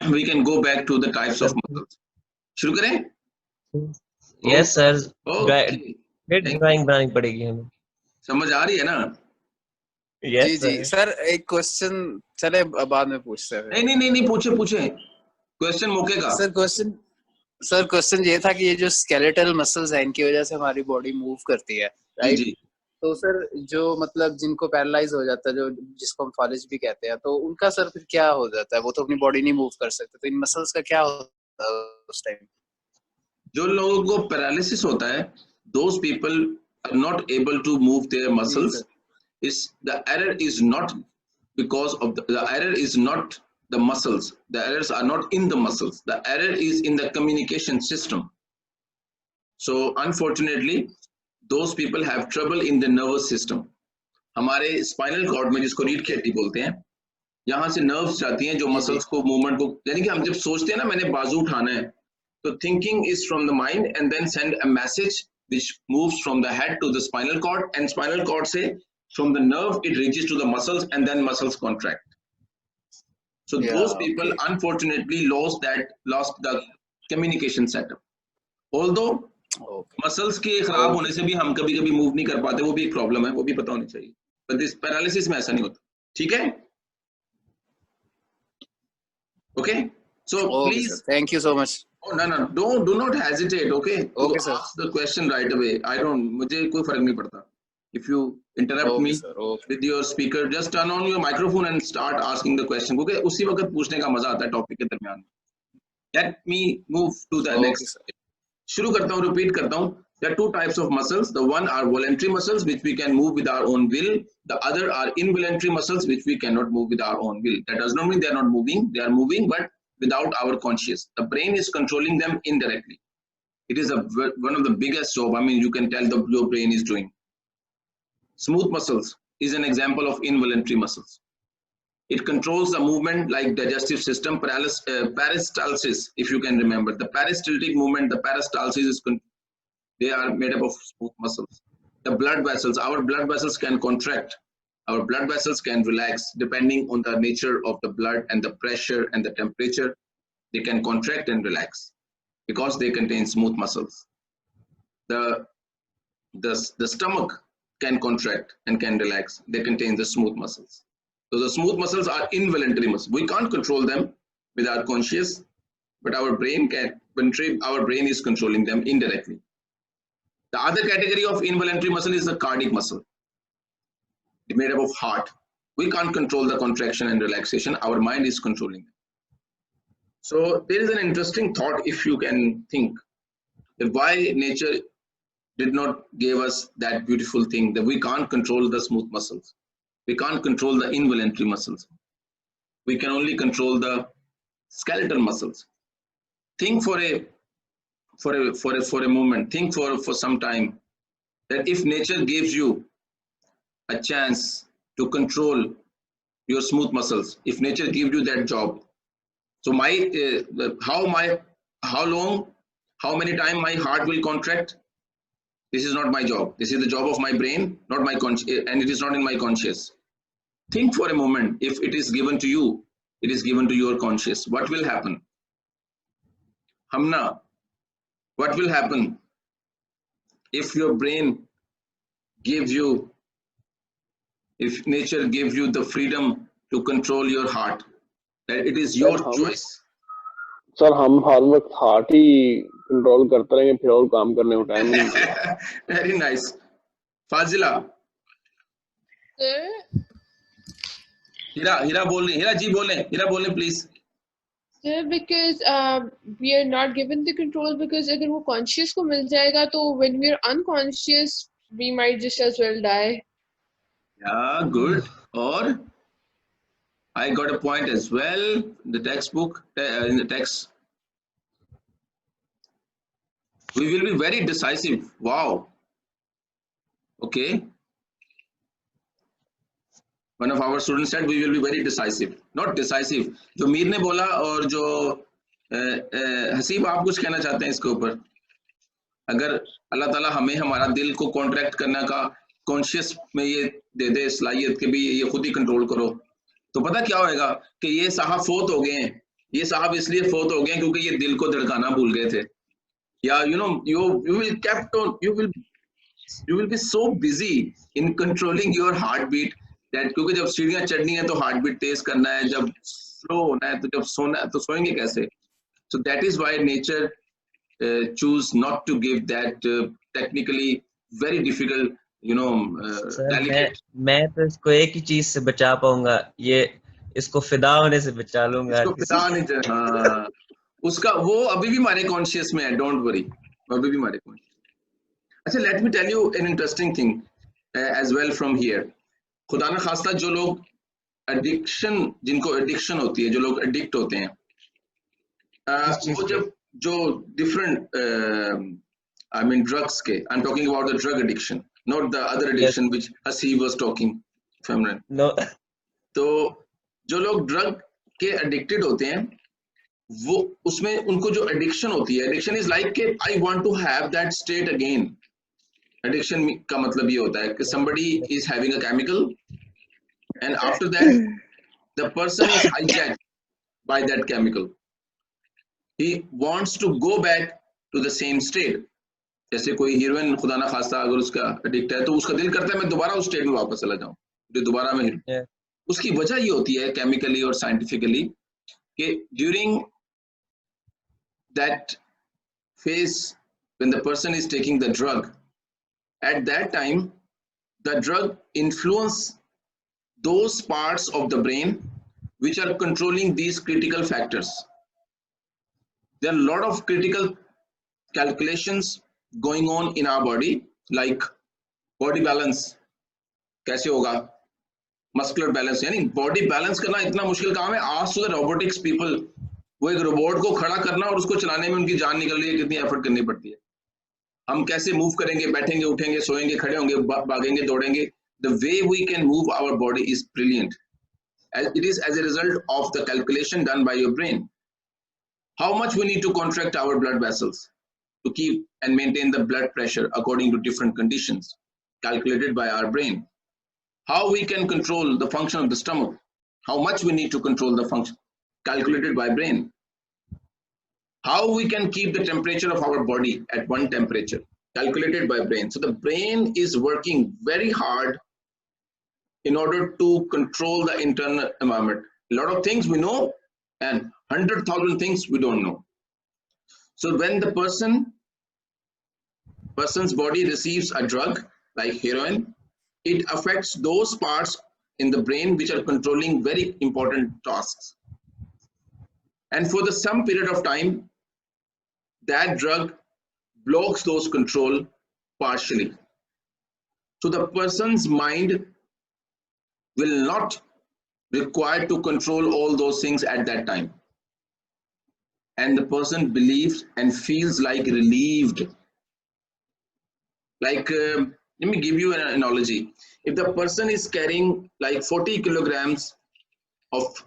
we can go back to the types of muscles. शुरू करें? Yes sir. Okay. Drawing बनानी पड़ेगी हमें. समझ आ रही है ना? Yes जी जी सर, एक क्वेश्चन चले बाद में पूछते हैं. नहीं पूछे क्वेश्चन मौके का. सर क्वेश्चन ये था कि ये जो स्केलेटल मसल्स हैं इनकी वजह से हमारी बॉडी मूव करती है, राइट? जी. तो सर जो मतलब जिनको पैरालाइज हो जाता है, जो जिसको हम फॉलिज भी कहते हैं, तो उनका सर फिर क्या हो जाता है? वो तो अपनी बॉडी नहीं मूव कर सकते, तो इन मसल्स का क्या होता है उस टाइम? जो लोगों को पैरालिसिस होता है, those people are not able to move their muscles. Is the error is not because of the error is not the muscles. The errors are not in the muscles. The error is in the communication system. So unfortunately, those people have trouble in the nervous system. हमारे spinal cord में जिसको रीढ़ की हड्डी बोलते हैं, यहाँ से nerves जाती हैं जो muscles को movement को, यानी कि हम जब सोचते हैं ना मैंने बाजू उठाना है, तो thinking is from the mind and then send a message which moves from the head to the spinal cord, and spinal cord से from the nerve it reaches to the muscles and then muscles contract. So those people unfortunately lost the communication setup. Although muscles के खराब होने से भी हम कभी-कभी move नहीं कर पाते, वो भी एक प्रॉब्लम है, वो भी पता होनी चाहिए. But this paralysis में ऐसा नहीं होता. ठीक है? Okay? So please. Sir. Thank you so much. Oh no, do not hesitate. Okay? Okay sir. Ask the question right away. मुझे कोई फर्क नहीं पड़ता. If you interrupt me with your speaker, just turn on your microphone and start asking the question. क्योंकि उसी वक्त पूछने का मजा आता है टॉपिक के दरमियान. Let me move to the next. शुरू करता हूँ, repeat करता हूँ. There are two types of muscles. The one are voluntary muscles which we can move with our own will. The other are involuntary muscles which we cannot move with our own will. That does not mean they are not moving. They are moving, but without our conscious. The brain is controlling them indirectly. It is one of the biggest job. I mean, you can tell your brain is doing. Smooth muscles is an example of involuntary muscles. It controls the movement like digestive system, peristalsis, if you can remember. The peristaltic movement, the peristalsis, they are made up of smooth muscles. The blood vessels, our blood vessels can contract. Our blood vessels can relax depending on the nature of the blood and the pressure and the temperature. They can contract and relax because they contain smooth muscles. The stomach can contract and can relax. They contain the smooth muscles. So the smooth muscles are involuntary muscles. We can't control them with our conscious, but our brain can. Our brain is controlling them indirectly. The other category of involuntary muscle is the cardiac muscle. It's made up of heart. We can't control the contraction and relaxation. Our mind is controlling them. So there is an interesting thought, if you can think, that why nature did not give us that beautiful thing, that we can't control the smooth muscles. We can't control the involuntary muscles. We can only control the skeletal muscles. Think for a moment, think for some time, that if nature gives you a chance to control your smooth muscles, if nature gives you that job, so how many times my heart will contract? This is not my job. This is the job of my brain, not my and it is not in my conscious. Think for a moment, if it is given to you, it is given to your conscious, what will happen? Hamna, what will happen if your brain gives you, if nature gives you the freedom to control your heart, that it is your choice? Sir हम हर वक्त heart ही control करते रहेंगे, फिर और काम करने को time नहीं मिलेगा. Very nice. फाजिला. हीरा बोल रही, हीरा जी बोलें please. Sir, because we are not given the control, because अगर वो conscious को मिल जाएगा तो when we are unconscious we might just as well die. Yeah, good. Or I got a point as well in the textbook, in the text. We will be very decisive. Wow. Okay. One of our students said we will be very decisive. Not decisive. जो मीर ने बोला और जो हसीब, आप कुछ कहना चाहते हैं इसके ऊपर? अगर अल्लाह ताला हमें हमारा दिल को कॉन्ट्रैक्ट करने का कॉन्शियस में ये दे दे सलाहियत के भी ये खुद ही कंट्रोल करो, तो पता क्या होएगा कि ये साहब फोत हो गए हैं, ये साहब इसलिए फोत हो गए क्योंकि ये दिल को धड़काना भूल गए थे, या you will be so busy in controlling your heartbeat that क्योंकि जब सीढ़ियां चढ़नी है तो हार्ट बीट तेज करना है, जब स्लो होना है तो जब सोना है तो सोएंगे कैसे? So that is why nature choose not to give that technically very difficult, delicate. मैं तो इसको एक ही चीज से बचा पाऊंगा, ये इसको फिदा होने से बचा लूंगा। इसको फिदा नहीं, हाँ, उसका वो अभी भी हमारे कॉन्शियस में है, डोंट वरी, अभी भी हमारे कॉन्शियस। अच्छा, let me tell you an interesting thing as well from here. खुदा न खास्ता जो लोग एडिक्शन, जिनको एडिक्शन होती है, जो लोग एडिक्ट होते हैं, वो जब जो डिफरेंट आई मीन ड्रग्स के, I am talking about the drug addiction, not the other addiction which Haseeb was talking फेमरन। नो, तो जो लोग ड्रग के एडिक्टेड होते हैं, वो उसमें उनको जो एडिक्शन होती है, एडिक्शन इज लाइक के I want to have that state again. Addiction का मतलब ये होता है कि somebody is having a chemical and after that the person is hijacked by that chemical. He wants to go back to the same state. जैसे कोई heroine खुदा ना खास्ता अगर उसका एडिक्ट है तो उसका दिल करता है मैं दोबारा उस स्टेट में वापस चला जाऊं, जो दोबारा में उसकी वजह ये होती है केमिकली और साइंटिफिकली कि during that phase when the person is taking the drug, at that time the drug influence those parts of the brain which are controlling these critical factors. There are a lot of critical calculations going on in our body, like body balance कैसे होगा, muscular balance, यानी body balance करना इतना मुश्किल काम है। आज to the robotics people, वो एक रोबोट को खड़ा करना और उसको चलाने में उनकी जान निकल रही है, कितनी एफर्ट करनी पड़ती है। हम कैसे मूव करेंगे, बैठेंगे, उठेंगे, सोएंगे, खड़े होंगे, भागेंगे, दौड़ेंगे, the way we can move our body is brilliant. It is as a result of the calculation done by your brain. How much we need to contract our blood vessels to keep and maintain the blood pressure according to different conditions calculated by our brain. How we can control the function of the stomach, how much we need to control the function calculated by brain. How we can keep the temperature of our body at one temperature calculated by brain. So the brain is working very hard in order to control the internal environment. A lot of things we know and 100,000 things we don't know. So when the person's body receives a drug like heroin, it affects those parts in the brain which are controlling very important tasks. And for the some period of time, that drug blocks those control partially. So the person's mind will not require to control all those things at that time. And the person believes and feels like relieved. Like, let me give you an analogy. If the person is carrying like 40 kilograms of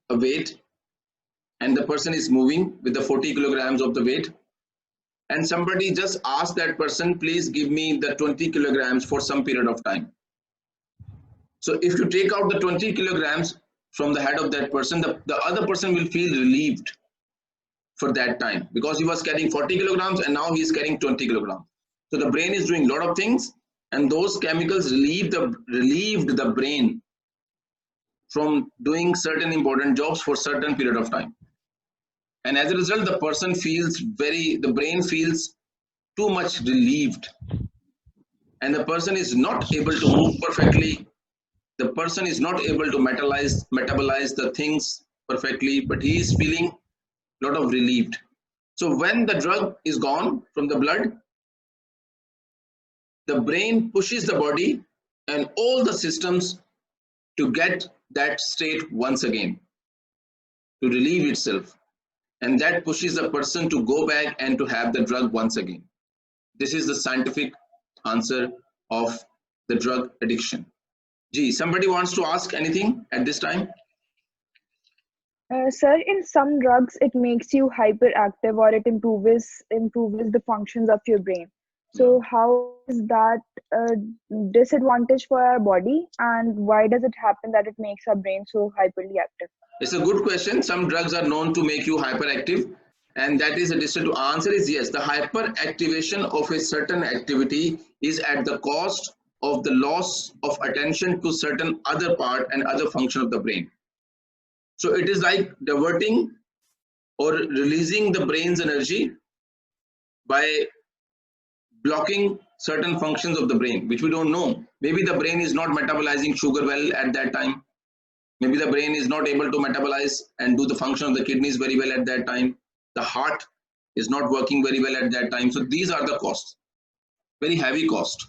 a weight, and the person is moving with the 40 kilograms of the weight, and somebody just asks that person, please give me the 20 kilograms for some period of time. So if you take out the 20 kilograms from the head of that person, the other person will feel relieved for that time, because he was carrying 40 kilograms and now he is carrying 20 kilograms. So the brain is doing a lot of things, and those chemicals relieved the brain from doing certain important jobs for certain period of time. And as a result, the person feels the brain feels too much relieved, and the person is not able to move perfectly. The person is not able to metabolize the things perfectly, but he is feeling a lot of relieved. So when the drug is gone from the blood, the brain pushes the body and all the systems to get that state once again, to relieve itself. And that pushes the person to go back and to have the drug once again. This is the scientific answer of the drug addiction. Gee, somebody wants to ask anything at this time? Sir, in some drugs, it makes you hyperactive, or it improves the functions of your brain. So how is that a disadvantage for our body, and why does it happen that it makes our brain so hyperly active? It's a good question. Some drugs are known to make you hyperactive, and that is a decision to answer is yes. The hyperactivation of a certain activity is at the cost of the loss of attention to certain other part and other function of the brain. So it is like diverting or releasing the brain's energy by blocking certain functions of the brain, which we don't know. Maybe the brain is not metabolizing sugar well at that time. Maybe the brain is not able to metabolize and do the function of the kidneys very well at that time. The heart is not working very well at that time. So these are the costs, very heavy cost.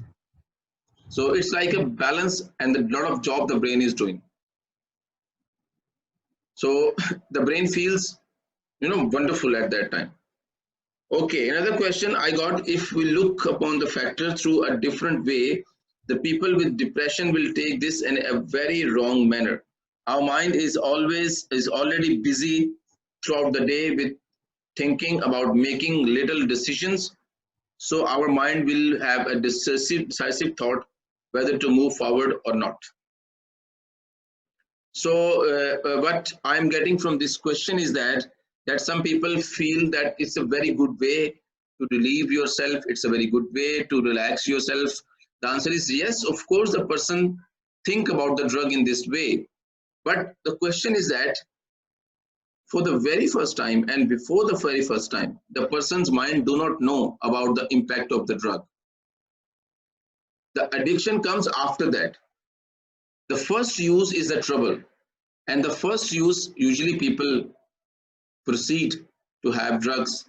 So it's like a balance and a lot of job the brain is doing. So the brain feels, wonderful at that time. Okay, another question I got, if we look upon the factor through a different way, the people with depression will take this in a very wrong manner. Our mind is already busy throughout the day with thinking about making little decisions. So our mind will have a decisive thought whether to move forward or not. So what I'm getting from this question is that some people feel that it's a very good way to relieve yourself. It's a very good way to relax yourself. The answer is yes, of course, the person think about the drug in this way. But the question is that for the very first time and before the very first time, the person's mind do not know about the impact of the drug. The addiction comes after that. The first use is the trouble. And the first use, usually people proceed to have drugs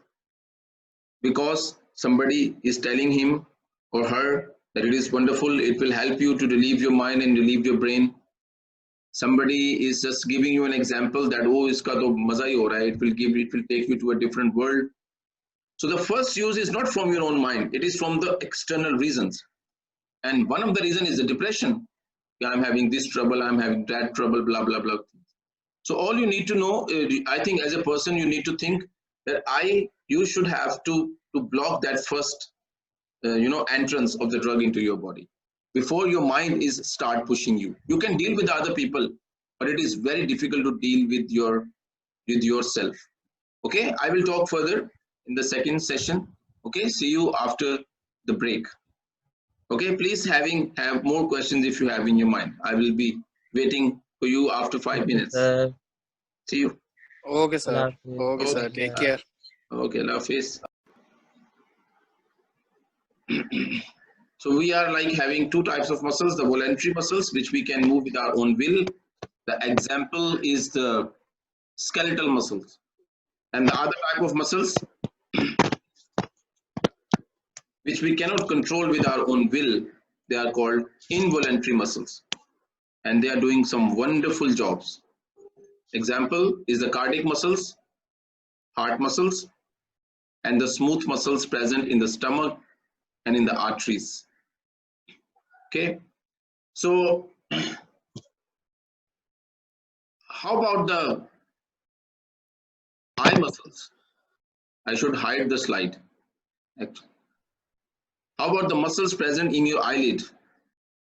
because somebody is telling him or her that it is wonderful, it will help you to relieve your mind and relieve your brain. Somebody is just giving you an example that, oh, iska to maza hi ho raha hai, it will take you to a different world. So the first use is not from your own mind, it is from the external reasons. And one of the reasons is the depression. I'm having this trouble, I'm having that trouble, blah, blah, blah. So all you need to know, I think as a person, you need to think that you should have to block that first, entrance of the drug into your body before your mind is start pushing you. You can deal with other people, but it is very difficult to deal with yourself. Okay, I will talk further in the second session. Okay, see you after the break. Okay, please have more questions if you have in your mind. I will be waiting for you after 5 minutes. See you. Okay, sir. Okay, sir. Take care. Okay, Allah Hafiz. So we are like having two types of muscles, the voluntary muscles, which we can move with our own will. The example is the skeletal muscles. And the other type of muscles, which we cannot control with our own will, they are called involuntary muscles. And they are doing some wonderful jobs. Example is the cardiac muscles, heart muscles, and the smooth muscles present in the stomach and in the arteries. Okay, so how about the eye muscles? I should hide the slide. How about the muscles present in your eyelid?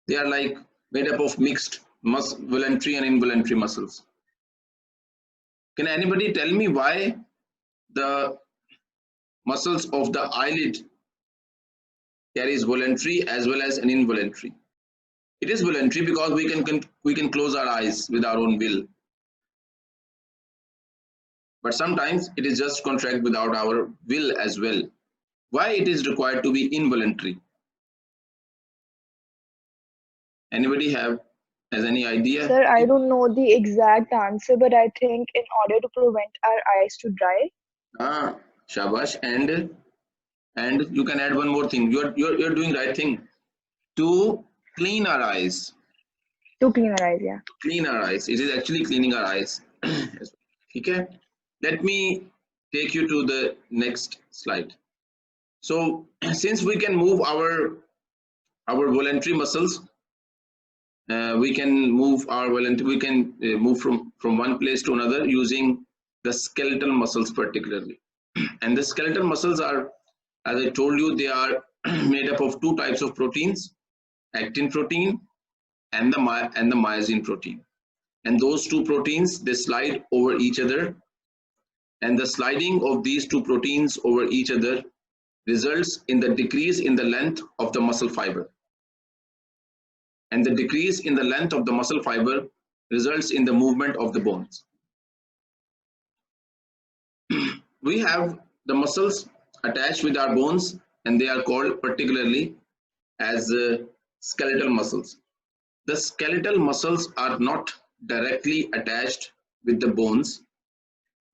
They are like made up of mixed voluntary and involuntary muscles. Can anybody tell me why the muscles of the eyelid carries voluntary as well as an involuntary? It is voluntary because we can close our eyes with our own will. But sometimes it is just contract without our will as well. Why it is required to be involuntary? Anybody has any idea? Sir, I don't know the exact answer, but I think in order to prevent our eyes to dry. Shabash. And you can add one more thing. You're doing right thing. To clean our eyes. To clean our eyes, yeah. Clean our eyes. It is actually cleaning our eyes. Okay. Let me take you to the next slide. So since we can move our voluntary muscles, we can move from one place to another using the skeletal muscles particularly. And the skeletal muscles are, as I told you, they are made up of two types of proteins, actin protein and the myosin protein. and those two proteins, they slide over each other, and the sliding of these two proteins over each other results in the decrease in the length of the muscle fiber, and the decrease in the length of the muscle fiber results in the movement of the bones. We have the muscles attached with our bones, and they are called particularly as skeletal muscles. The skeletal muscles are not directly attached with the bones.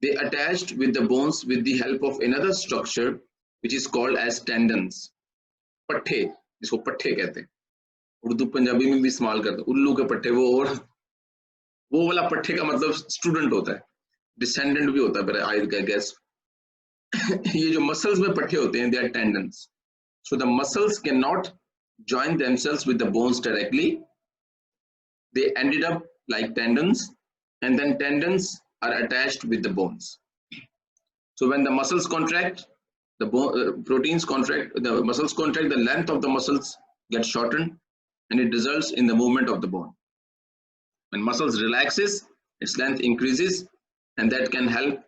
They attached with the bones with the help of another structure which is called as tendons. पट्ठे, जिसको पट्ठे कहते हैं, उर्दू पंजाबी में भी इस्तेमाल करते हैं, उल्लू के पट्ठे, वो वाला पट्ठे का मतलब स्टूडेंट होता है, डिसेंडेंट भी होता है, पर आई गेस ये जो मसल्स में पट्ठे होते हैं, they are tendons. So the muscles cannot join themselves with the bones directly. They ended up like tendons, and then tendons are attached with the bones. So when the muscles contract, the proteins contract, the muscles contract, the length of the muscles gets shortened, and it results in the movement of the bone. When muscles relaxes, its length increases, and that can help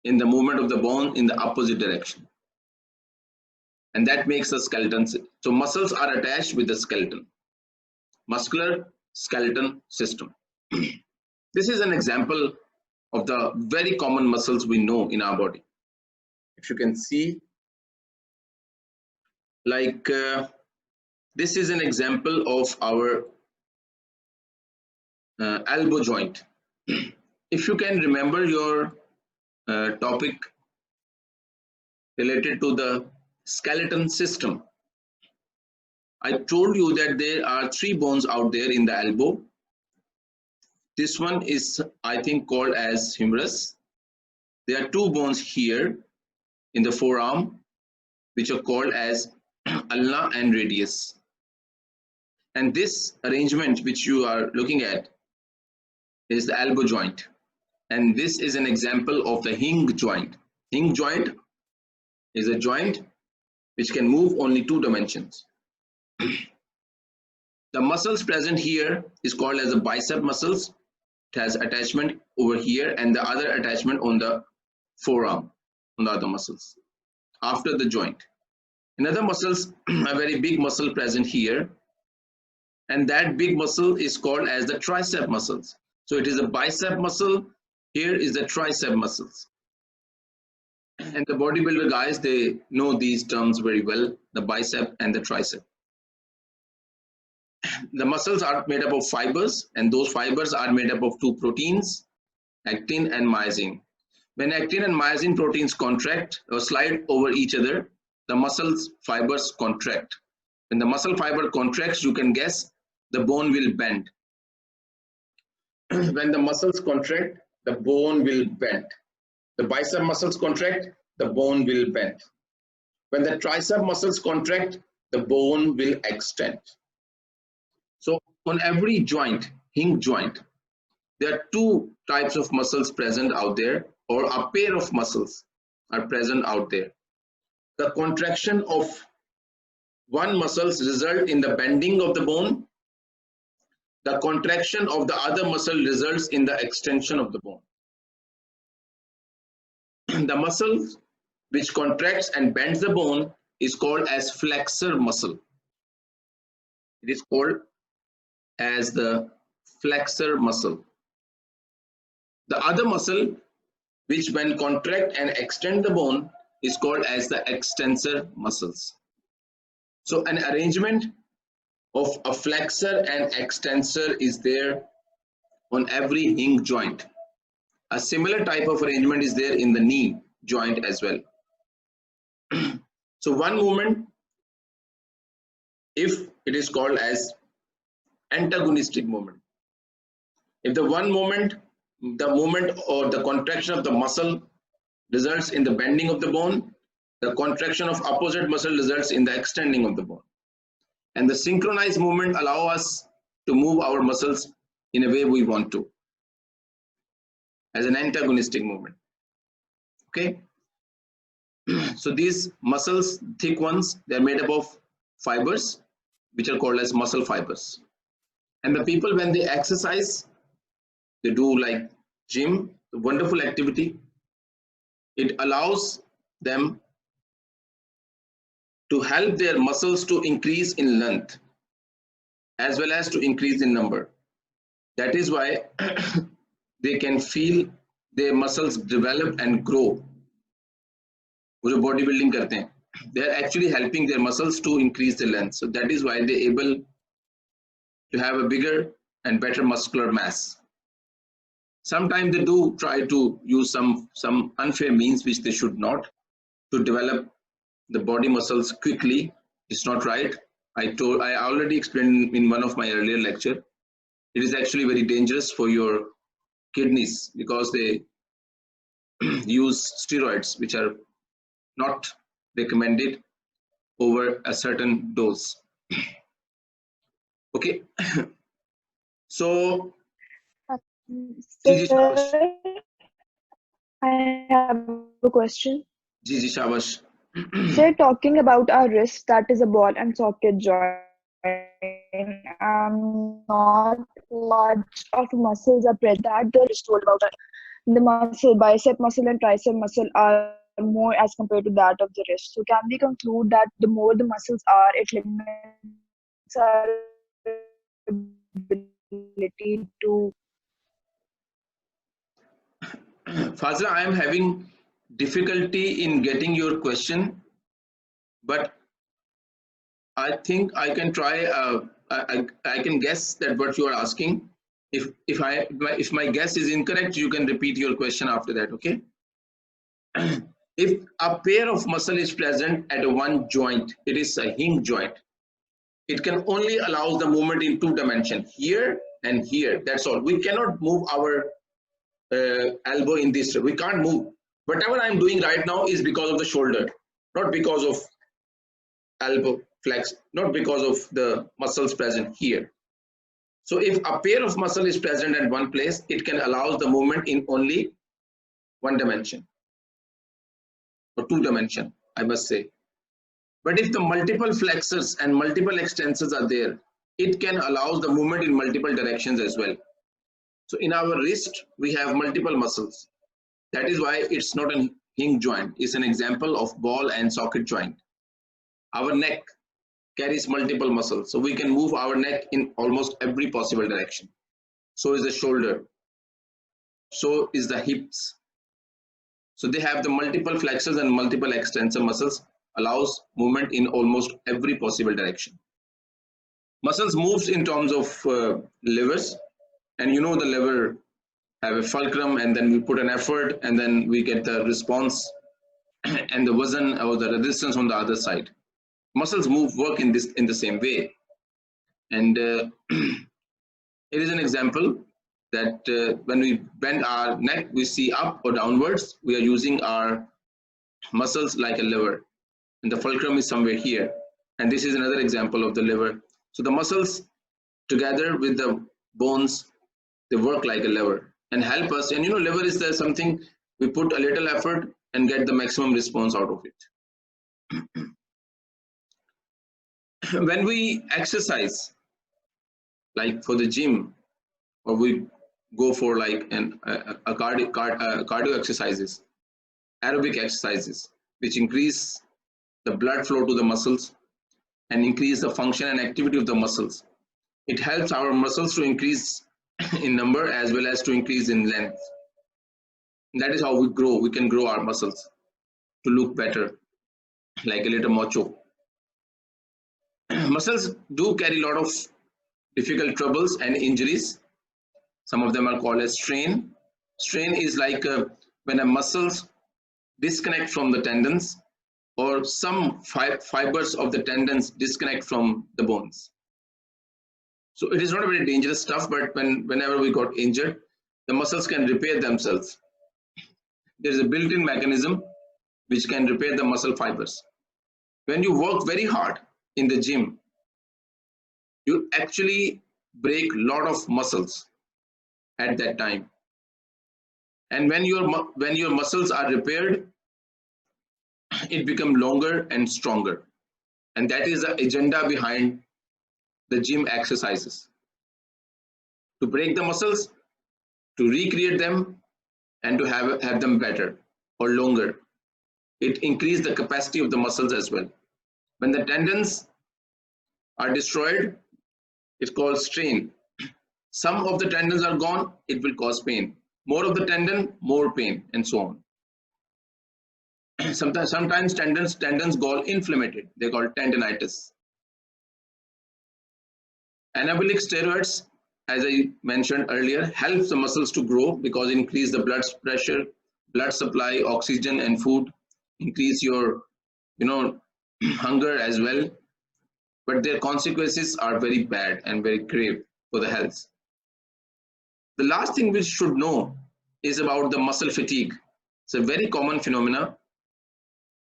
in the movement of the bone in the opposite direction. And that makes the skeleton. So muscles are attached with the skeleton. Muscular skeleton system. This is an example of the very common muscles we know in our body. If you can see, like this is an example of our elbow joint. If you can remember your topic related to the skeleton system, I told you that there are 3 bones out there in the elbow. This one is, I think, called as humerus. There are 2 bones here in the forearm, which are called as ulna and radius. And this arrangement which you are looking at is the elbow joint. And this is an example of the hinge joint. Hinge joint is a joint which can move only 2 dimensions. The muscles present here is called as the bicep muscles. It has attachment over here and the other attachment on the forearm, on the other muscles, after the joint. Another muscles, a very big muscle present here, and that big muscle is called as the tricep muscles. So it is a bicep muscle, here is the tricep muscles. And the bodybuilder guys, they know these terms very well, the bicep and the tricep. The muscles are made up of fibers, and those fibers are made up of 2 proteins, actin and myosin. When actin and myosin proteins contract or slide over each other, the muscles fibers contract. When the muscle fiber contracts, you can guess the bone will bend. When the muscles contract, the bone will bend. The bicep muscles contract, the bone will bend. When the tricep muscles contract, the bone will extend. So on every joint, hinge joint, there are 2 types of muscles present out there, or a pair of muscles are present out there. The contraction of one muscles result in the bending of the bone. The contraction of the other muscle results in the extension of the bone. The muscle which contracts and bends the bone is called as flexor muscle. It is called as the flexor muscle. The other muscle which when contract and extend the bone is called as the extensor muscles. So an arrangement of a flexor and extensor is there on every hinge joint. A similar type of arrangement is there in the knee joint as well. So one movement, if it is called as antagonistic movement. If the one movement, the movement or the contraction of the muscle results in the bending of the bone, the contraction of opposite muscle results in the extending of the bone. And the synchronized movement allow us to move our muscles in a way we want to, as an antagonistic movement. Okay. So these muscles, thick ones, they are made up of fibers, which are called as muscle fibers. And the people, when they exercise, they do like gym, a wonderful activity. It allows them to help their muscles to increase in length as well as to increase in number. That is why they can feel their muscles develop and grow. वो जो body building करते हैं, they are actually helping their muscles to increase the length. So that is why they are able to have a bigger and better muscular mass. Sometimes they do try to use some unfair means which they should not to develop the body muscles quickly. It's not right. I already explained in one of my earlier lecture. It is actually very dangerous for your kidneys because they use steroids which are not recommended over a certain dose. Okay. So Sir, I have a question. Ji shabash. Sir, talking about our wrist, that is a ball and socket joint. Not much of muscles are present that the wrist told about the muscle, bicep muscle and tricep muscle are more as compared to that of the wrist. So can we conclude that the more the muscles are, it limits our ability to... Fazla, I am having difficulty in getting your question, but I think I can try. I can guess that what you are asking. If my guess is incorrect, you can repeat your question after that. Okay. If a pair of muscle is present at one joint, it is a hinge joint. It can only allow the movement in two dimensions, here and here. That's all. We cannot move our elbow in this way. We can't move. Whatever I'm doing right now is because of the shoulder, not because of elbow flex, not because of the muscles present here. So if a pair of muscle is present at one place, it can allow the movement in only one dimension or two dimension, I must say. But if the multiple flexors and multiple extensors are there, it can allow the movement in multiple directions as well. So in our wrist, we have multiple muscles. That is why it's not a hinge joint. It's an example of ball and socket joint. Our neck carries multiple muscles. So we can move our neck in almost every possible direction. So is the shoulder. So is the hips. So they have the multiple flexors and multiple extensor muscles, allows movement in almost every possible direction. Muscles moves in terms of levers, and you know the lever have a fulcrum, and then we put an effort, and then we get the response and the wazn or the resistance on the other side. Muscles work in the same way, and it is an example that when we bend our neck, we see up or downwards. We are using our muscles like a lever, and the fulcrum is somewhere here. And this is another example of the lever. So the muscles together with the bones, they work like a lever and help us. And you know, lever is there something we put a little effort and get the maximum response out of it. When we exercise, like for the gym, or we go for like cardio exercises, aerobic exercises, which increase the blood flow to the muscles and increase the function and activity of the muscles. It helps our muscles to increase in number as well as to increase in length. And that is how we grow. We can grow our muscles to look better, like a little macho. Muscles do carry a lot of difficult troubles and injuries. Some of them are called as strain. Strain is like when a muscles disconnect from the tendons, or some fibers of the tendons disconnect from the bones. So it is not a very dangerous stuff, but whenever we got injured, the muscles can repair themselves. There is a built-in mechanism which can repair the muscle fibers. When you work very hard in the gym, you actually break a lot of muscles at that time. And when your muscles are repaired, it becomes longer and stronger. And that is the agenda behind the gym exercises. To break the muscles, to recreate them and to have them better or longer. It increases the capacity of the muscles as well. When the tendons are destroyed, it's called strain. Some of the tendons are gone, it will cause pain. More of the tendon, more pain, and so on. Sometimes tendons go inflamed. They're called tendinitis. Anabolic steroids, as I mentioned earlier, helps the muscles to grow because increase the blood pressure, blood supply, oxygen, and food. Increase your, hunger as well. But their consequences are very bad and very grave for the health. The last thing we should know is about the muscle fatigue. It's a very common phenomena.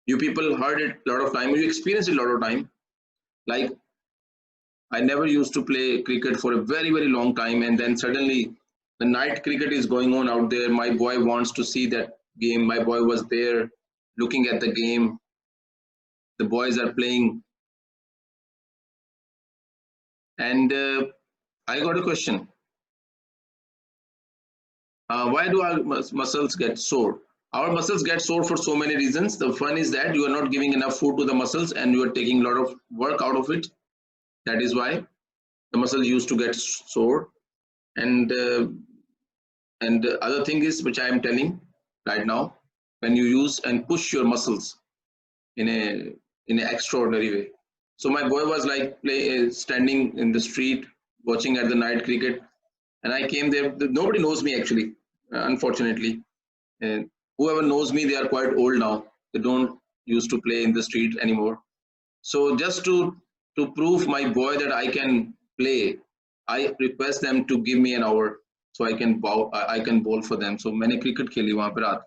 You people heard it a lot of time, you experienced it a lot of time. Like, I never used to play cricket for a very, very long time, and then suddenly the night cricket is going on out there. My boy wants to see that game. My boy was there looking at the game. The boys are playing. And I got a question. Why do our muscles get sore? Our muscles get sore for so many reasons. The one is that you are not giving enough food to the muscles and you are taking a lot of work out of it. That is why the muscles used to get sore. And the other thing is, which I am telling right now, when you use and push your muscles in an extraordinary way. So my boy was like standing in the street watching at the night cricket, and I came there. Nobody knows me actually, unfortunately. And whoever knows me, they are quite old now. They don't used to play in the street anymore. So just to prove my boy that I can play, I request them to give me an hour so I can bowl for them. So many cricket kheli wahan par raat.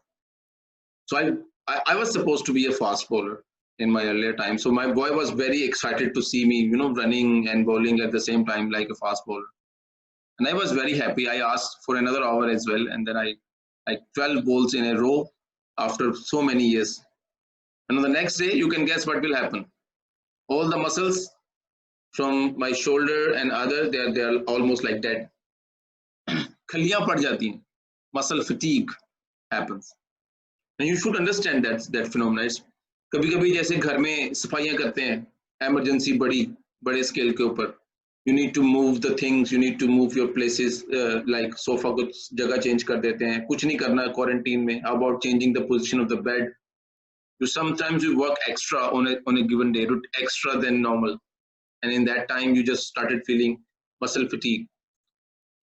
So I was supposed to be a fast bowler in my earlier time. So my boy was very excited to see me, running and bowling at the same time like a fast bowler. And I was very happy. I asked for another hour as well, and then I 12 bowls in a row after so many years. And on the next day, you can guess what will happen. All the muscles from my shoulder and other, they are almost like dead. Khaliyan pad jati hain. Muscle fatigue happens. And you should understand that phenomenon. कभी-कभी जैसे घर में सफाइयां करते हैं, emergency बड़े scale के ऊपर. You need to move the things, you need to move your places, like sofa कुछ जगह change कर देते हैं. कुछ नहीं करना quarantine में. How about changing the position of the bed? Sometimes you work extra on a given day, extra than normal, and in that time you just started feeling muscle fatigue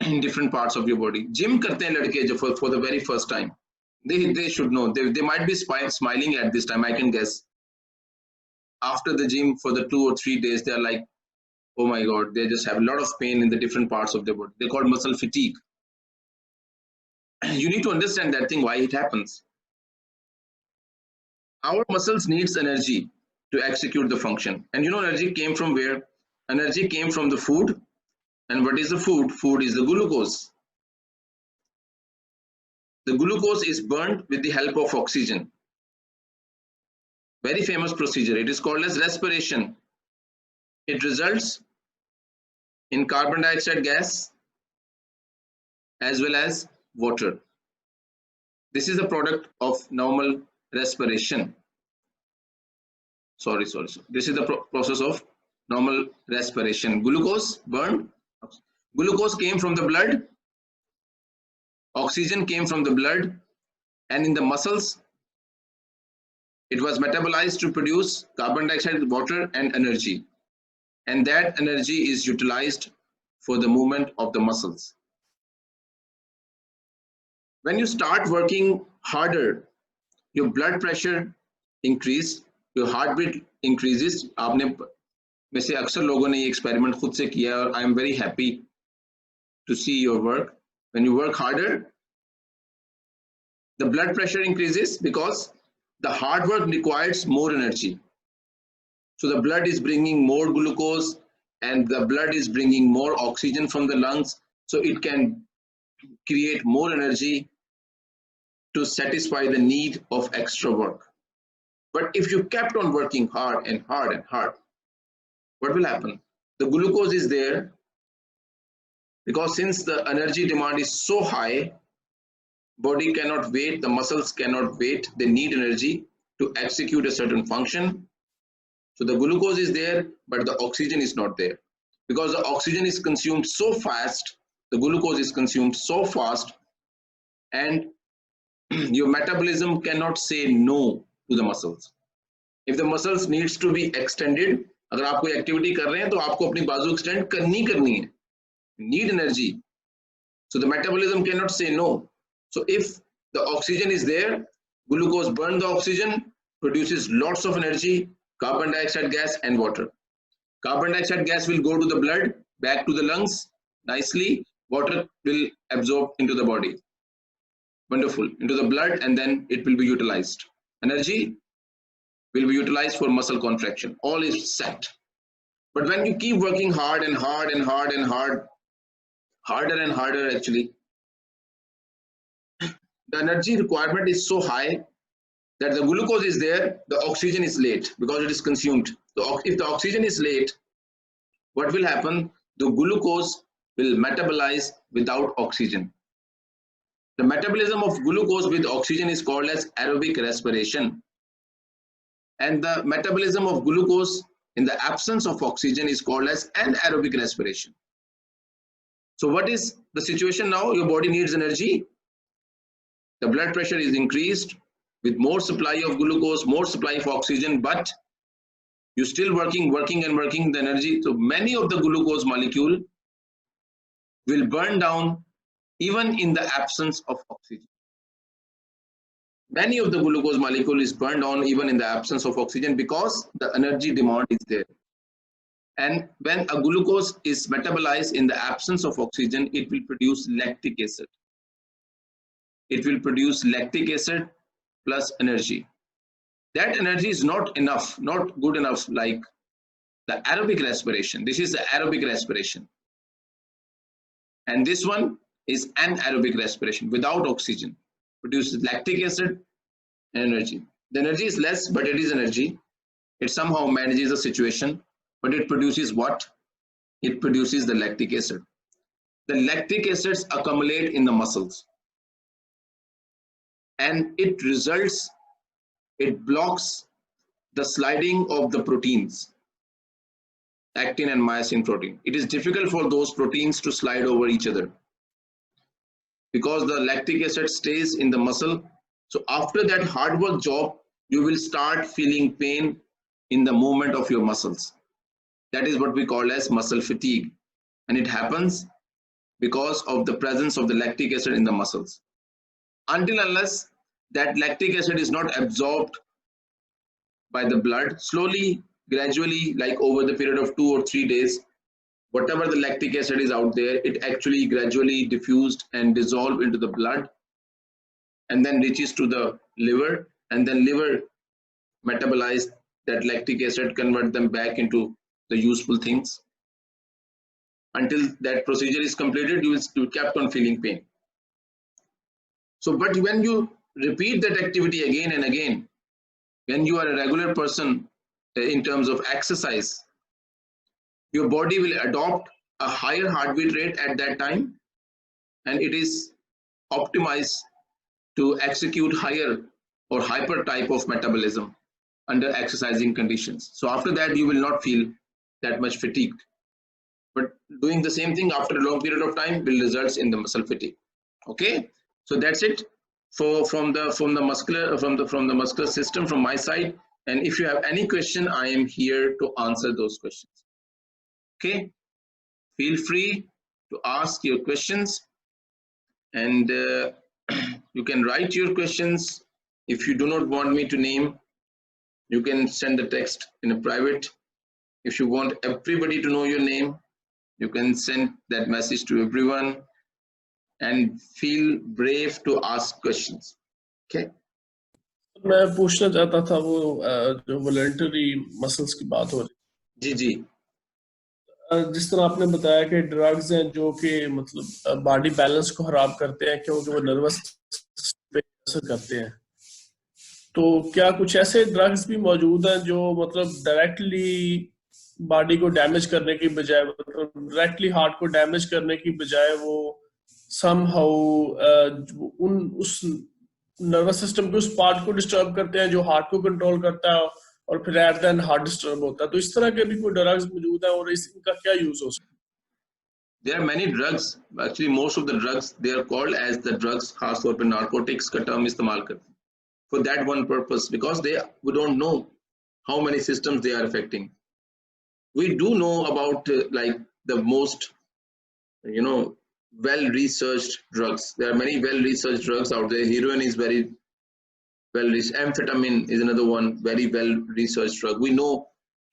in different parts of your body. Gym करते हैं लड़के for the very first time. They should know. They might be smiling at this time, I can guess. After the gym for the 2 or 3 days, they're like, oh my God, they just have a lot of pain in the different parts of their body. They call muscle fatigue. You need to understand that thing, why it happens. Our muscles needs energy to execute the function. And energy came from where? Energy came from the food. And what is the food? Food is the glucose. The glucose is burned with the help of oxygen. Very famous procedure. It is called as respiration. It results in carbon dioxide gas as well as water. This is a product of normal respiration. Sorry. This is the process of normal respiration. Glucose burned. Glucose came from the blood. Oxygen came from the blood. And in the muscles, it was metabolized to produce carbon dioxide, water, and energy. And that energy is utilized for the movement of the muscles. When you start working harder, your blood pressure increases, your heartbeat increases. आपने में से अक्सर लोगों ने ये experiment खुद से किया और I am very happy to see your work. When you work harder, the blood pressure increases because the hard work requires more energy. So the blood is bringing more glucose and the blood is bringing more oxygen from the lungs, so it can create more energy to satisfy the need of extra work. But if you kept on working hard and hard and hard, what will happen? The glucose is there because since the energy demand is so high, Body cannot wait, the muscles cannot wait, they need energy to execute a certain function. So the glucose is there, but the oxygen is not there. Because the oxygen is consumed so fast, the glucose is consumed so fast, and your metabolism cannot say no to the muscles. If the muscles needs to be extended, अगर आप कोई activity कर रहे हैं तो आपको अपनी बाजू एक्सटेंड करनी है. Need energy. So the metabolism cannot say no. So if the oxygen is there, glucose burns the oxygen, produces lots of energy, carbon dioxide gas and water. Carbon dioxide gas will go to the blood, back to the lungs nicely. Water will absorb into the body. Wonderful. Into the blood, and then it will be utilized. Energy will be utilized for muscle contraction. All is set. But when you keep working hard and hard and hard and hard, harder and harder actually, the energy requirement is so high that the glucose is there, the oxygen is late because it is consumed. So if the oxygen is late, what will happen? The glucose will metabolize without oxygen. The metabolism of glucose with oxygen is called as aerobic respiration. And the metabolism of glucose in the absence of oxygen is called as anaerobic respiration. So what is the situation now? Your body needs energy. The blood pressure is increased with more supply of glucose, more supply of oxygen, but you're still working the energy. So many of the glucose molecule will burn down even in the absence of oxygen. Many of the glucose molecule is burned down even in the absence of oxygen because the energy demand is there. And when a glucose is metabolized in the absence of oxygen, it will produce lactic acid. It will produce lactic acid plus energy. That energy is not enough, not good enough like the aerobic respiration. This is the aerobic respiration. And this one is anaerobic respiration without oxygen. Produces lactic acid and energy. The energy is less, but it is energy. It somehow manages the situation, but it produces what? It produces the lactic acid. The lactic acids accumulate in the muscles. And it results, it blocks the sliding of the proteins, actin and myosin protein. It is difficult for those proteins to slide over each other because the lactic acid stays in the muscle. So after that hard work job, you will start feeling pain in the movement of your muscles. That is what we call as muscle fatigue. And it happens because of the presence of the lactic acid in the muscles. Until unless that lactic acid is not absorbed by the blood, slowly, gradually, like over the period of 2 or 3 days, whatever the lactic acid is out there, it actually gradually diffused and dissolved into the blood and then reaches to the liver, and then liver metabolize that lactic acid, convert them back into the useful things. Until that procedure is completed, you will kept on feeling pain. So, but when you repeat that activity again and again, when you are a regular person in terms of exercise, your body will adopt a higher heartbeat rate at that time, and it is optimized to execute higher or hyper type of metabolism under exercising conditions. So after that, you will not feel that much fatigued. But doing the same thing after a long period of time will result in the muscle fatigue. Okay, so that's it from the muscular system from my side. And if you have any question, I am here to answer those questions. Okay, feel free to ask your questions, and you can write your questions. If you do not want me to name, you can send the text in a private. If you want everybody to know your name, you can send that message to everyone, and feel brave to ask questions. Okay. मैं पूछना चाहता था वो जो voluntary muscles की बात हो रही जी जिस तरह आपने बताया कि ड्रग्स हैं जो कि मतलब बॉडी बैलेंस को खराब करते हैं क्योंकि वो नर्वस पे असर करते हैं, तो क्या कुछ ऐसे ड्रग्स भी मौजूद हैं जो मतलब डायरेक्टली बॉडी को डैमेज करने की बजाय, मतलब डायरेक्टली हार्ट को डैमेज करने की बजाय वो somehow उस नर्वस सिस्टम के उस पार्ट को डिस्टर्ब करते हैं जो हार्ट को कंट्रोल करता है, और फिर at the end heart disturb होता है। तो इस तरह के भी कोई ड्रग्स मौजूद है, और इनका क्या यूज हो सकता है? There are many drugs, actually most of the drugs they are called as the drugs, खास तौर पे narcotics का term इस्तेमाल करते हैं for that one purpose, because we don't know how many systems they are affecting. We do know about like the most well researched drugs. There are many well researched drugs out there. Heroin is very well researched. Amphetamine is another one very well researched drug. We know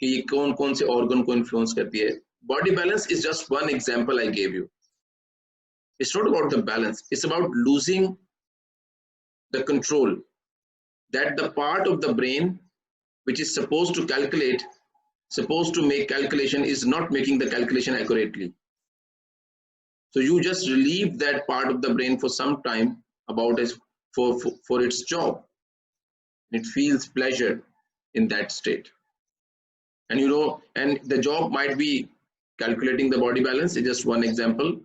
कि ये कौन से organ को influence करती है. Body balance is just one example I gave you. It's not about the balance. It's about losing the control. That the part of the brain which is supposed to calculate, supposed to make calculation, is not making the calculation accurately. So you just relieve that part of the brain for some time about it for its job. It feels pleasure in that state. And and the job might be calculating the body balance, is just one example.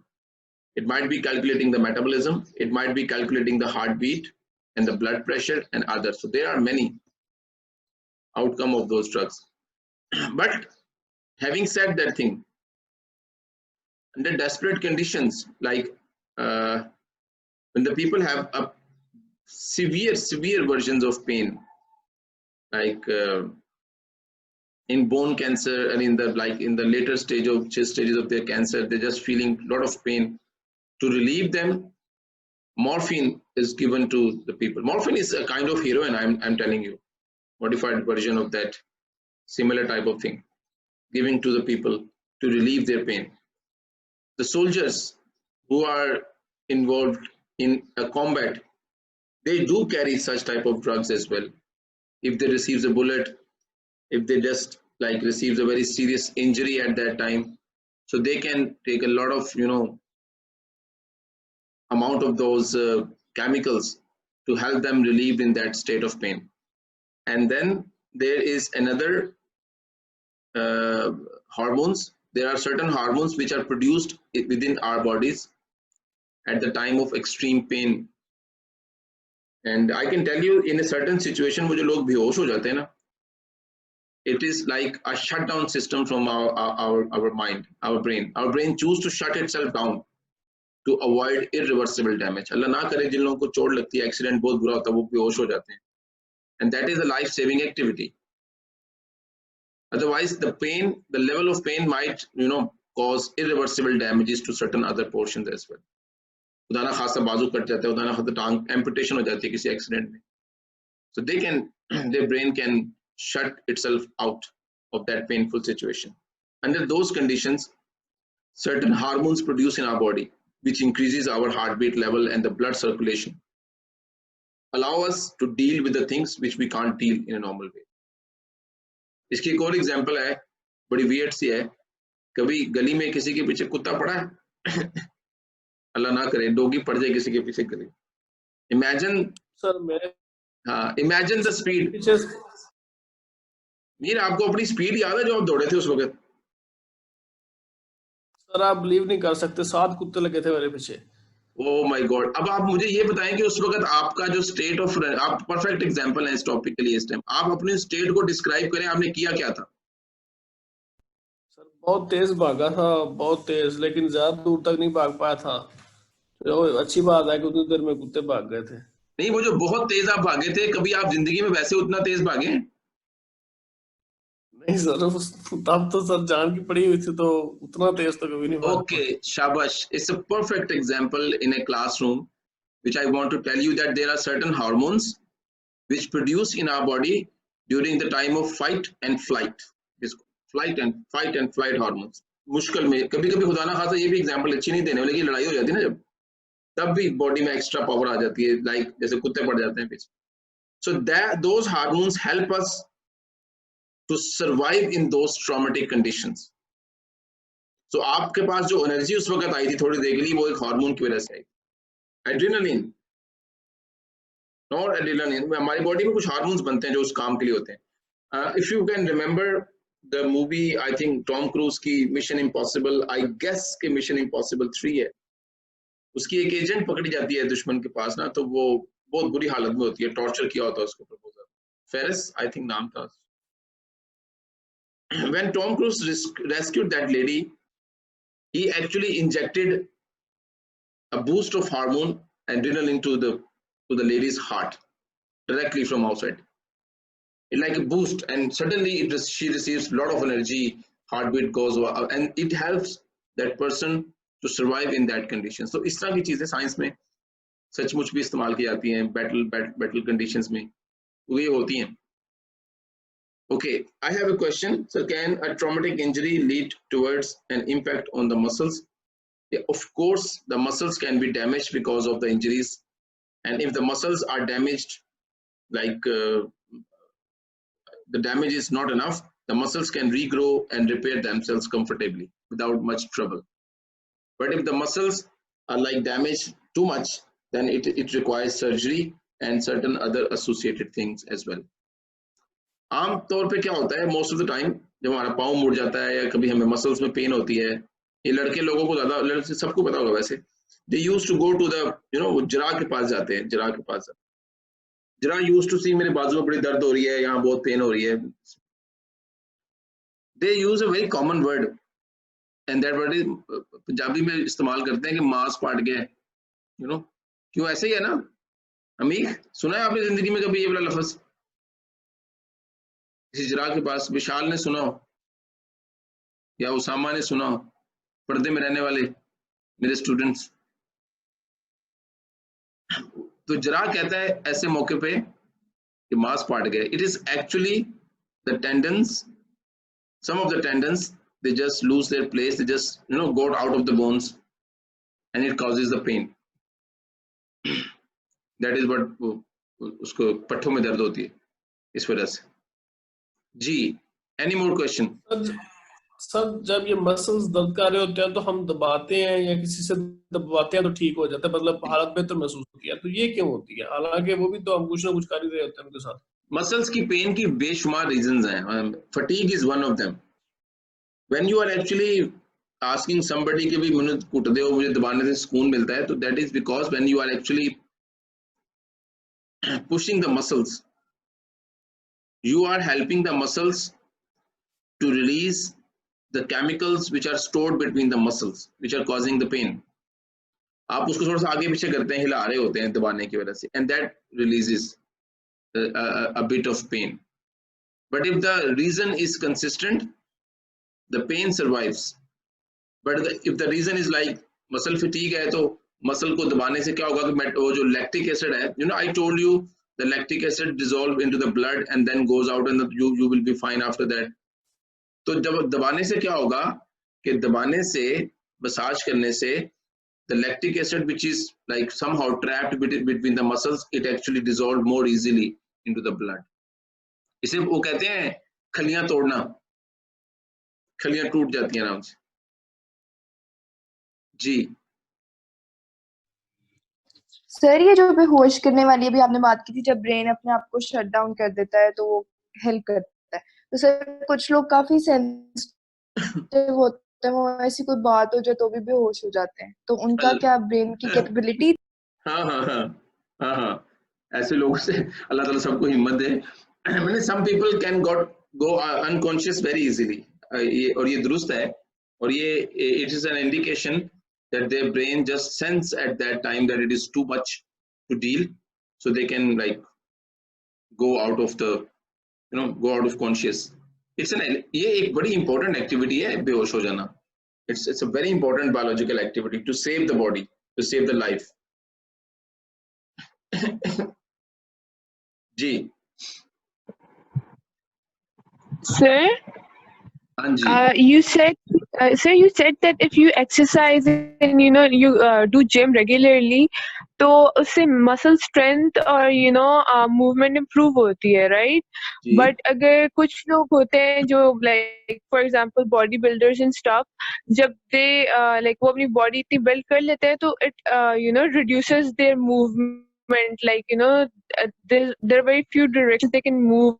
It might be calculating the metabolism, it might be calculating the heartbeat and the blood pressure and others. So there are many outcome of those drugs. But having said that thing, under desperate conditions, like when the people have a severe versions of pain, like in bone cancer, and in the later stages of their cancer, they're just feeling a lot of pain. To relieve them, morphine is given to the people. Morphine is a kind of heroin, I'm telling you, modified version of that similar type of thing, giving to the people to relieve their pain. The soldiers who are involved in a combat, they do carry such type of drugs as well. If they receive a bullet, if they just receives a very serious injury at that time, so they can take a lot of amount of those chemicals to help them relieve in that state of pain. And then there is another hormones. There are certain hormones which are produced within our bodies at the time of extreme pain. And I can tell you, in a certain situation, wo jo log behosh ho jate hain na, it is like a shutdown system from our mind, our brain. Our brain chooses to shut itself down to avoid irreversible damage. Allah na kare jin logon ko chोट लगती है, accident बहुत बुरा होता है, वो बेहोश हो जाते हैं. And that is a life-saving activity. Otherwise, the level of pain might, cause irreversible damages to certain other portions as well. Udana खासा बाजू कट जाता है, उदाना खासा टांग amputation हो जाती है किसी accident में. So their brain can shut itself out of that painful situation. Under those conditions, certain hormones produced in our body, which increases our heartbeat level and the blood circulation, allow us to deal with the things which we can't deal in a normal way. इसकी एक और example है, बड़ी weird सी है. कभी गली में किसी के पीछे कुत्ता पड़ा है, अल्लाह ना करे डॉगी पड़ जाए किसी के पीछे गली. इमेजिन सर मैं इमेजिन द स्पीड. मीर आपको अपनी स्पीड याद है जो आप दौड़े थे उस वक्त? सर आप बिलीव नहीं कर सकते, 7 कुत्ते लगे थे मेरे पीछे. Oh my God. अब आप मुझे ये बताएं कि उस वक्त आपका जो स्टेट ऑफ, आप परफेक्ट एग्जांपल है इस टॉपिक के लिए इस टाइम, आप अपने स्टेट को डिस्क्राइब करें, आपने किया क्या था? सर बहुत तेज भागा था, बहुत तेज, लेकिन ज्यादा दूर तक नहीं भाग पाया था. तो अच्छी बात है कि उतनी देर में कुत्ते भाग गए थे. नहीं, वो जो बहुत तेज आप भागे थे, कभी आप जिंदगी में वैसे उतना तेज भागे? नहीं सर, तब तो सर जान की पड़ी हुई थी, तो उतना तेज तो कभी नहीं भागा. Okay, shabash. It's a perfect example in a classroom, which I want to tell you that there are certain hormones which produce in our body during the time of fight and flight. It's fight and flight hormones. मुश्किल में कभी-कभी खुदा ना खासा, ये भी example अच्छी नहीं देने वाले, कि लड़ाई हो जाती है ना जब, तब भी बॉडी में एक्स्ट्रा पावर आ जाती है, लाइक जैसे कुत्ते पड़ जाते हैं पीछे. So those hormones help us to survive in those traumatic conditions. So आपके पास जो एनर्जी उस वक्त आई थी थोड़ी देर के लिए, वो एक हार्मोन की वजह से आई. एड्रेनालिन, नॉट एड्रेनालिन, हमारी बॉडी में कुछ हार्मोन्स बनते हैं जो उस काम के लिए होते हैं. If you can remember the movie, I think Tom cruise की मिशन इम्पॉसिबल, आई गेस के मिशन इम्पॉसिबल 3 है, उसकी एक एजेंट पकड़ी जाती है दुश्मन के पास ना, तो वो बहुत बुरी हालत में होती है, टॉर्चर किया होता है उसको प्रपोजर, फेरिस आई थिंक नाम था. When Tom Cruise rescued that lady, he actually injected a boost of hormone adrenaline to the lady's heart directly from outside. It like a boost, and suddenly she receives a lot of energy, heartbeat goes up, and it helps that person to survive in that condition. So इस तरह की चीजें science में सचमुच भी इस्तेमाल की जाती हैं बैटल कंडीशंस में, वो ये होती हैं. Okay, I have a question. So can a traumatic injury lead towards an impact on the muscles? Yeah, of course, the muscles can be damaged because of the injuries. And if the muscles are damaged, like the damage is not enough, the muscles can regrow and repair themselves comfortably without much trouble. But if the muscles are like damaged too much, then it requires surgery and certain other associated things as well. आम तौर पे क्या होता है, most of the time जब हमारा पाँव मुड़ जाता है या कभी हमें मसल्स में पेन होती है, ये लड़के लोगों को ज्यादा, लड़के सबको पता होगा वैसे, they used to go to the वो जरा के पास जाते हैं, जरा के पास जरा यूज्ड टू सी मेरे बाजू में बड़ी दर्द हो रही है, यहाँ बहुत पेन हो रही है, they use a very common word and that word is, Punjabi में इस्तेमाल करते हैं कि मांस पाट गया, क्यों ऐसे ही है ना अमीर, सुना है आपने जिंदगी में कभी ये वाला लफ्ज, हिजरा के पास विशाल ने सुना हो या उसामा ने सुना हो, पर्दे में रहने वाले मेरे स्टूडेंट्स. तो जरा कहता है ऐसे मौके पे कि मांस पाट गए. It is actually the tendons, some of the tendons they just lose their place, they just go out of the bones and it causes the pain. That is what, उसको पट्ठों में दर्द होती है इस वजह से. जी, एनी मोर क्वेश्चन? सर जब ये मसल्स दर्द कर रहे होते हैं तो हम दबाते हैं या किसी से दबाते हैं तो ठीक हो जाता है, मतलब हालत बेहतर महसूस होती है, तो ये क्यों होती है, हालांकि वो भी तो हम कुछ ना कुछ कर ही रहे होते हैं उनके साथ. मसल्स की पेन की बेशुमार रीजंस हैं. Fatigue is one of them. When you are actually asking somebody कि भी मुझे कूट दे और मुझे दबाने से सुकून मिलता है, तो that is because when you are actually pushing the muscles, you are helping the muscles to release the chemicals which are stored between the muscles which are causing the pain. आप उसको थोड़ा सा आगे पीछे करते हैं, हिला रहे होते हैं दबाने की वजह से, and that releases a bit of pain. But if the reason is consistent, the pain survives. But if the reason is like muscle fatigue है, तो मसल को दबाने से क्या होगा कि वो जो lactic acid है, I told you the lactic acid dissolve into the blood and then goes out and you will be fine after that. तो जब दबाने से क्या होगा कि दबाने से, मसाज करने से, the lactic acid which is like somehow trapped between the muscles, it actually dissolved more easily into the blood. इसे वो कहते हैं खलियां तोड़ना, खलियां टूट जाती हैं आराम से. जी सर, ये जो बेहोश करने वाली अभी आपने बात की थी, जब ब्रेन अपने आप को शट डाउन कर देता है तो वो हेल्प करता है, तो सर कुछ लोग काफी सेंसिटिव होते हैं, वो ऐसी कोई बात हो जाए तो भी बेहोश हो जाते हैं, तो उनका क्या ब्रेन की कैपेबिलिटी? हाँ, ऐसे लोगों से अल्लाह ताला सबको हिम्मत दे. मैंने some people can go unconscious very easily. और ये दुरुस्त है, और ये it is an indication that their brain just sense at that time that it is too much to deal, so they can like go out of the go out of conscious. ये एक बड़ी important activity है बेहोश हो जाना. It's a very important biological activity to save the body, to save the life. Ji Sir, you said that if you exercise and you do gym regularly, तो उससे muscle strength और movement improve होती है, right? But अगर कुछ लोग होते हैं जो like for example bodybuilders and stuff, जब they like वो अपनी body इतनी build कर लेते हैं तो it reduces their movement, like there are very few directions they can move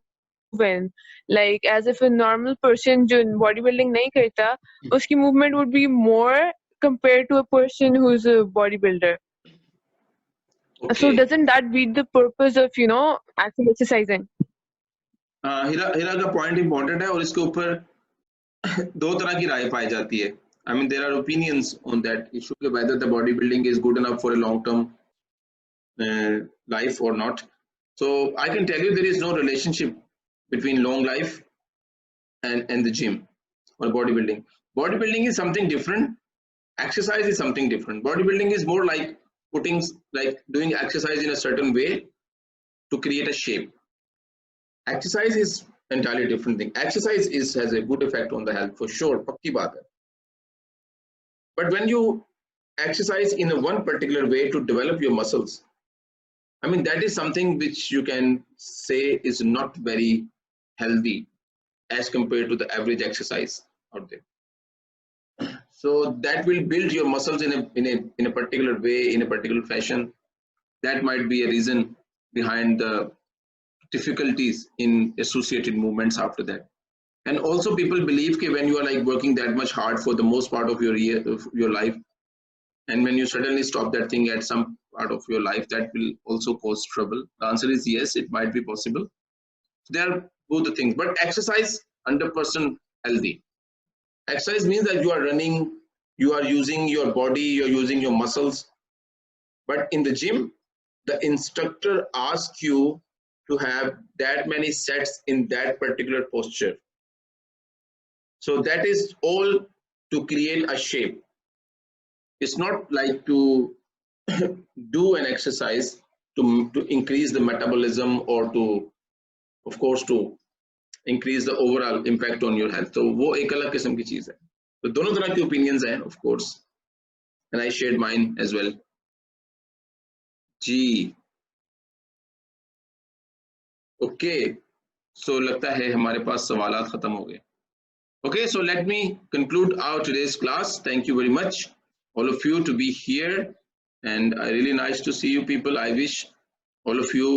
in, like as if a normal person जो bodybuilding नहीं करता, उसकी movement would be more compared to a person who's a bodybuilder. Okay. So doesn't that beat the purpose of, you know, actual exercising? हीरा का point important है और इसके ऊपर दो तरह की राय पाई जाती है. I mean, there are opinions on that issue, whether the bodybuilding is good enough for a long-term life or not. So I can tell you there is no relationship between long life and the gym or bodybuilding. Bodybuilding is something different. Exercise is something different. Bodybuilding is more like doing exercise in a certain way to create a shape. Exercise is entirely different thing. Exercise has a good effect on the health for sure, pakki baat hai. But when you exercise in a one particular way to develop your muscles, I mean, that is something which you can say is not very healthy as compared to the average exercise out there. So that will build your muscles in a particular way, in a particular fashion. That might be a reason behind the difficulties in associated movements after that. And also people believe that when you are like working that much hard for the most part of your life, and when you suddenly stop that thing at some part of your life, that will also cause trouble. The answer is yes, it might be possible. There are both the things, but exercise 100% healthy. Exercise means that you are running, you are using your body, you are using your muscles. But in the gym, the instructor asks you to have that many sets in that particular posture. So that is all to create a shape. It's not like to do an exercise to increase the metabolism or to, of course, to increase the overall impact on your health. तो वो एक अलग किस्म की चीज है. तो दोनों तरह की opinions हैं, of course, and I shared mine as well. Ji, okay. So लगता है हमारे पास सवालात खत्म हो गए. Okay, so let me conclude our today's class. Thank you very much, all of you, to be here, and really nice to see you people. I wish all of you